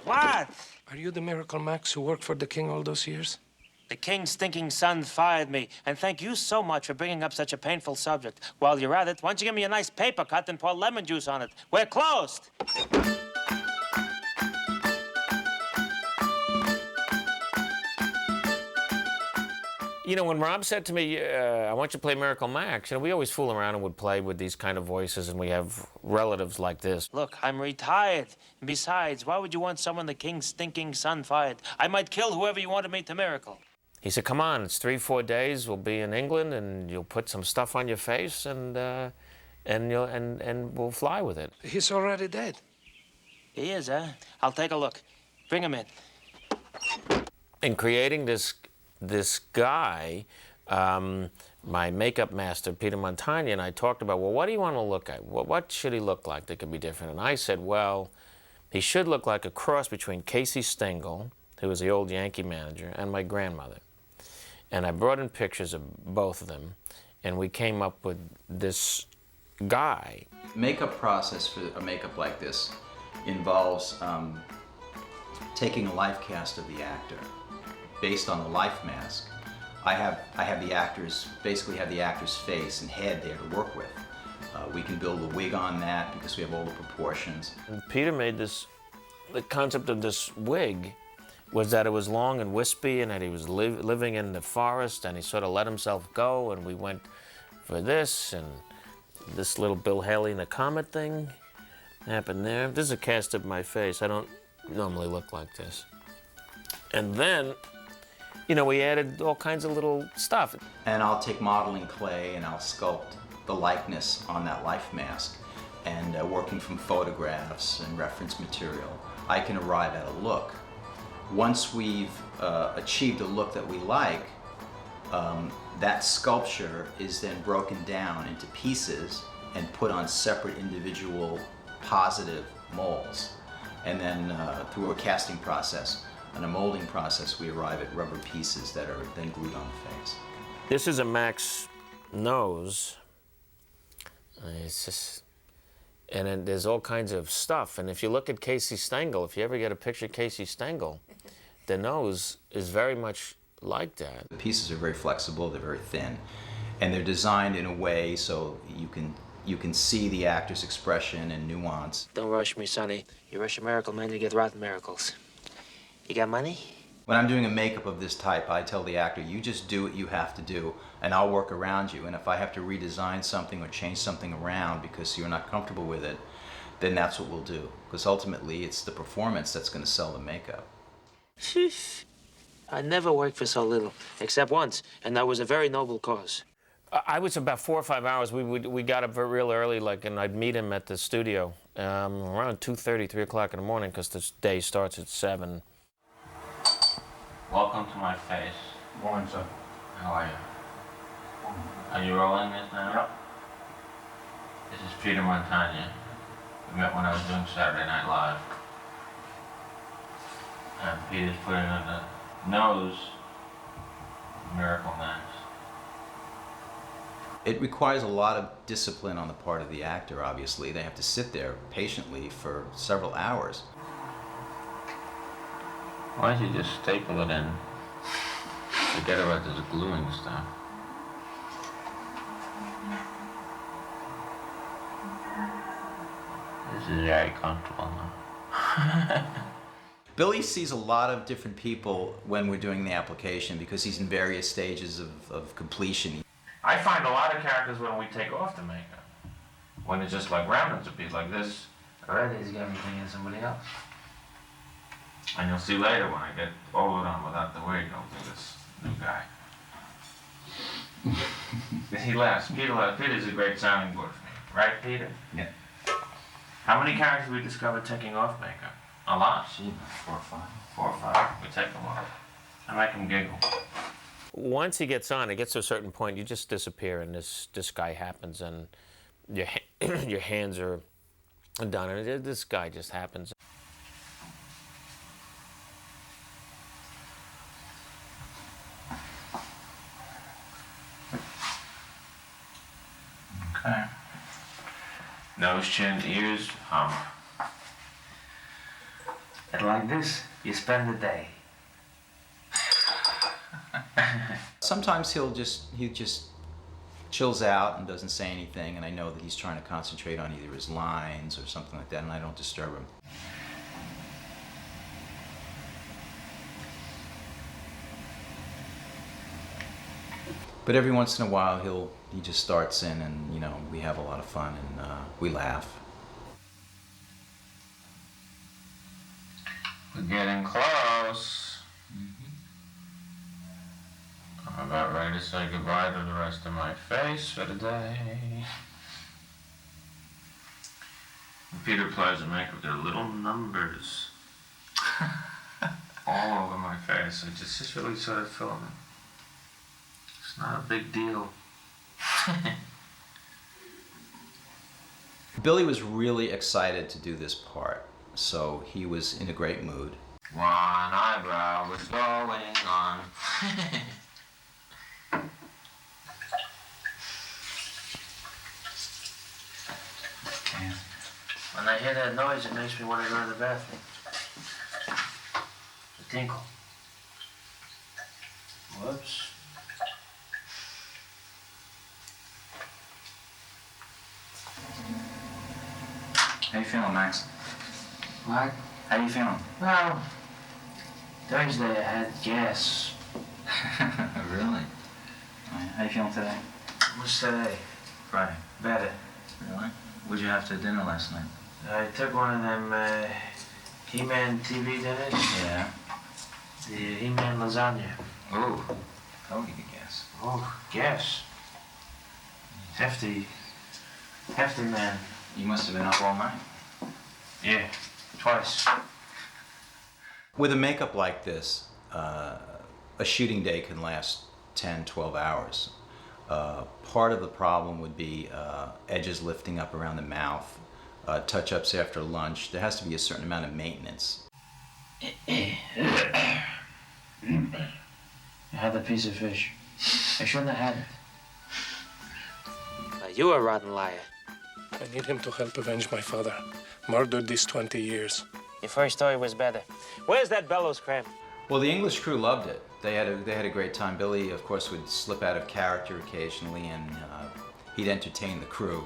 What? Are you the Miracle Max who worked for the king all those years? The king's stinking son fired me, and thank you so much for bringing up such a painful subject. While you're at it, why don't you give me a nice paper cut and pour lemon juice on it? We're closed. You know, when Rob said to me, I want you to play Miracle Max, you know, we always fool around and would play with these kind of voices, and we have relatives like this. Look, I'm retired. And besides, why would you want someone the king's stinking son fired? I might kill whoever you wanted me to miracle. He said, come on, it's 3-4 days, we'll be in England, and you'll put some stuff on your face, and we'll fly with it. He's already dead. He is, huh? I'll take a look. Bring him in. In creating this guy, my makeup master, Peter Montagna, and I talked about, well, what do you want to look at? What should he look like that could be different? And I said, well, he should look like a cross between Casey Stengel, who was the old Yankee manager, and my grandmother. And I brought in pictures of both of them, and we came up with this guy. Makeup process for a makeup like this involves taking a life cast of the actor based on the life mask. I have the actors, basically have the actor's face and head there to work with. We can build a wig on that because we have all the proportions. And Peter made this, the concept of this wig was that it was long and wispy and that he was living in the forest and he sort of let himself go, and we went for this, and this little Bill Haley and the Comet thing happened there. This is a cast of my face. I don't normally look like this. And then, you know, we added all kinds of little stuff. And I'll take modeling clay and I'll sculpt the likeness on that life mask. And working from photographs and reference material, I can arrive at a look. Once we've achieved a look that we like, that sculpture is then broken down into pieces and put on separate individual positive molds. And then through a casting process and a molding process, we arrive at rubber pieces that are then glued on the face. This is a Max nose. It's just, and then there's all kinds of stuff. And if you look at Casey Stengel, if you ever get a picture of Casey Stengel, the nose is very much like that. The pieces are very flexible, they're very thin, and they're designed in a way so you can see the actor's expression and nuance. Don't rush me, Sonny. You rush a miracle man, you get rotten miracles. You got money? When I'm doing a makeup of this type, I tell the actor, you just do what you have to do, and I'll work around you. And if I have to redesign something or change something around because you're not comfortable with it, then that's what we'll do. Because ultimately, it's the performance that's going to sell the makeup. Sheesh. I never worked for so little, except once, and that was a very noble cause. I was about 4 or 5 hours. We got up real early, and I'd meet him at the studio around 2:30, 3 o'clock in the morning, because the day starts at 7. Welcome to my face. Morning, sir. How are you? Are you rolling this now? Yep. This is Peter Montagna. We met when I was doing Saturday Night Live. And Peter's putting on the nose Miracle Max. It requires a lot of discipline on the part of the actor, obviously. They have to sit there patiently for several hours. Why don't you just staple it in? Forget about this gluing stuff. This is very comfortable now. Billy sees a lot of different people when we're doing the application because he's in various stages of completion. I find a lot of characters when we take off the makeup, when it's just like rounded to be like this, already he's got me thinking somebody else. And you'll see later when I get all on without the wig, I'll do this new guy. He laughs. Peter laughs. Peter's a great sounding board for me. Right, Peter? Yeah. How many characters we discovered taking off makeup? A lot. 4 or 5. 4 or 5. We take them off. I make him giggle. Once he gets on, it gets to a certain point, you just disappear, and this guy happens, and your hands are done, and this guy just happens. Okay. Nose, chin, ears, hump. And like this, you spend the day. Sometimes he just chills out and doesn't say anything, and I know that he's trying to concentrate on either his lines or something like that, and I don't disturb him. But every once in a while, he just starts in, and you know, we have a lot of fun, and we laugh. We're getting close. I'm about ready to say goodbye to the rest of my face for the day. When Peter applies the makeup, there are little numbers all over my face. I just really sort of film it. It's not a big deal. Billy was really excited to do this part, so he was in a great mood. One eyebrow was going on. When I hear that noise, it makes me want to go to the bathroom. The tinkle. Whoops. How you feeling, Max? What? How you feeling? Well, Thursday I had gas. Really? How you feeling today? What's today? Friday. Better. Really? What'd you have to dinner last night? I took one of them He-Man TV dinners. Yeah. The He-Man lasagna. Ooh. That would be good guess. Oh, gas. Hefty man. You must have been up all night. Yeah, twice. With a makeup like this, a shooting day can last 10, 12 hours. Part of the problem would be edges lifting up around the mouth, touch-ups after lunch. There has to be a certain amount of maintenance. I had a piece of fish. I shouldn't have had it. You a rotten liar. I need him to help avenge my father. Murdered these 20 years. Your first story was better. Where's that bellows crab? Well, the English crew loved it. They had a great time. Billy, of course, would slip out of character occasionally, and he'd entertain the crew.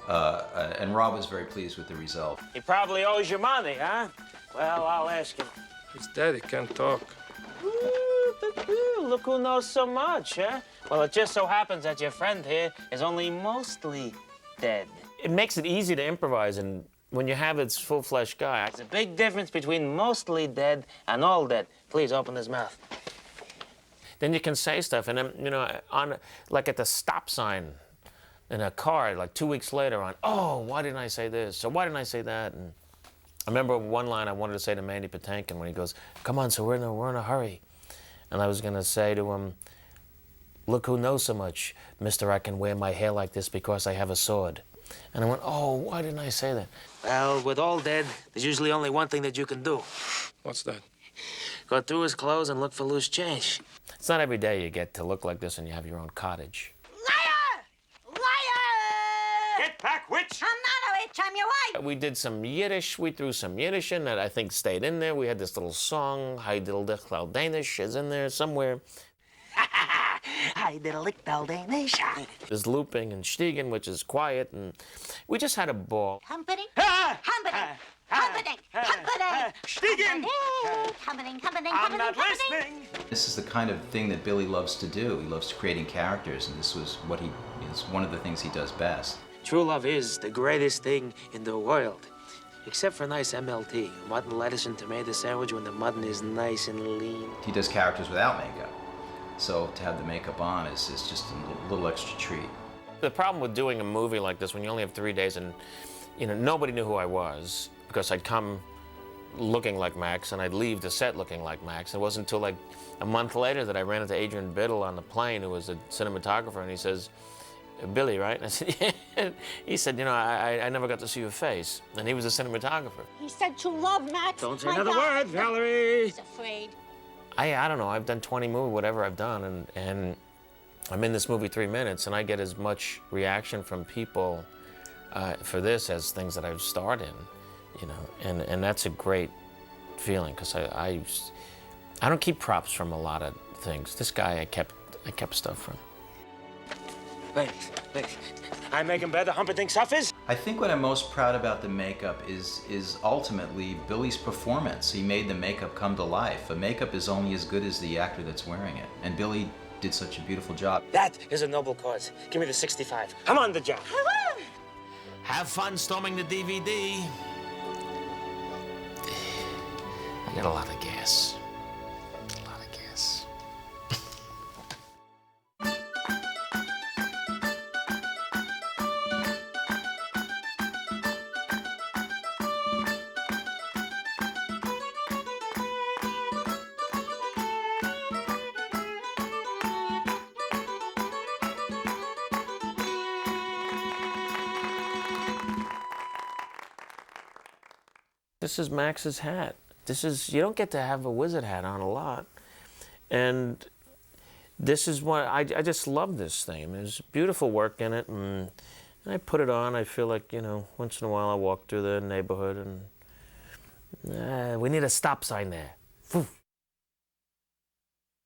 And Rob was very pleased with the result. He probably owes you money, huh? Well, I'll ask him. His daddy can't talk. Look who knows so much, huh? Well, it just so happens that your friend here is only mostly dead. It makes it easy to improvise, and when you have its full-fledged guy. There's a big difference between mostly dead and all dead. Please open his mouth. Then you can say stuff, and then, you know, like at the stop sign in a car, like 2 weeks later oh, why didn't I say this? So why didn't I say that? And I remember one line I wanted to say to Mandy Patinkin when he goes, come on, so we're in a hurry. And I was going to say to him, look who knows so much, mister, I can wear my hair like this because I have a sword. And I went, oh, why didn't I say that? Well, with all dead, there's usually only one thing that you can do. What's that? Go through his clothes and look for loose change. It's not every day you get to look like this and you have your own cottage. Liar! Liar! Get back, witch! I'm not a witch, I'm your wife. We did some Yiddish. We threw some Yiddish in that I think stayed in there. We had this little song, Hi Diddle Diddle Danish, is in there somewhere. Hi, diddle lick Danish. There's looping and Stiegen, which is quiet, and we just had a ball. Humperdinck. Ah! Humperdinck. Humperdinck. Humperdinck. Stiegen! Humperdinck. Humperdinck. I'm not Humperdinck. listening! This is the kind of thing that Billy loves to do. He loves creating characters, and this was what is one of the things he does best. True love is the greatest thing in the world. Except for nice MLT, mutton, lettuce, and tomato sandwich when the mutton is nice and lean. He does characters without makeup. So to have the makeup on is just a little extra treat. The problem with doing a movie like this when you only have 3 days and, you know, nobody knew who I was because I'd come looking like Max and I'd leave the set looking like Max. It wasn't until like a month later that I ran into Adrian Biddle on the plane, who was a cinematographer, and he says, Billy, right? And I said, yeah. He said, you know, I never got to see your face. And he was a cinematographer. He said to love Max. Don't say My another God. word, Valerie! He's afraid. I don't know, I've done 20 movies, whatever I've done, and I'm in this movie 3 minutes, and I get as much reaction from people for this as things that I've starred in, you know, and that's a great feeling because I don't keep props from a lot of things. This guy I kept stuff from. Wait. I make him better, Humperdinck suffers? I think what I'm most proud about the makeup is ultimately Billy's performance. He made the makeup come to life. A makeup is only as good as the actor that's wearing it. And Billy did such a beautiful job. That is a noble cause. Give me the 65. I'm on the job. Have fun storming the DVD. I got a lot of gas. A lot of gas. This is Max's hat. You don't get to have a wizard hat on a lot. And this is what, I just love this thing. There's beautiful work in it, and I put it on. I feel like, you know, once in a while I walk through the neighborhood and we need a stop sign there. Phew.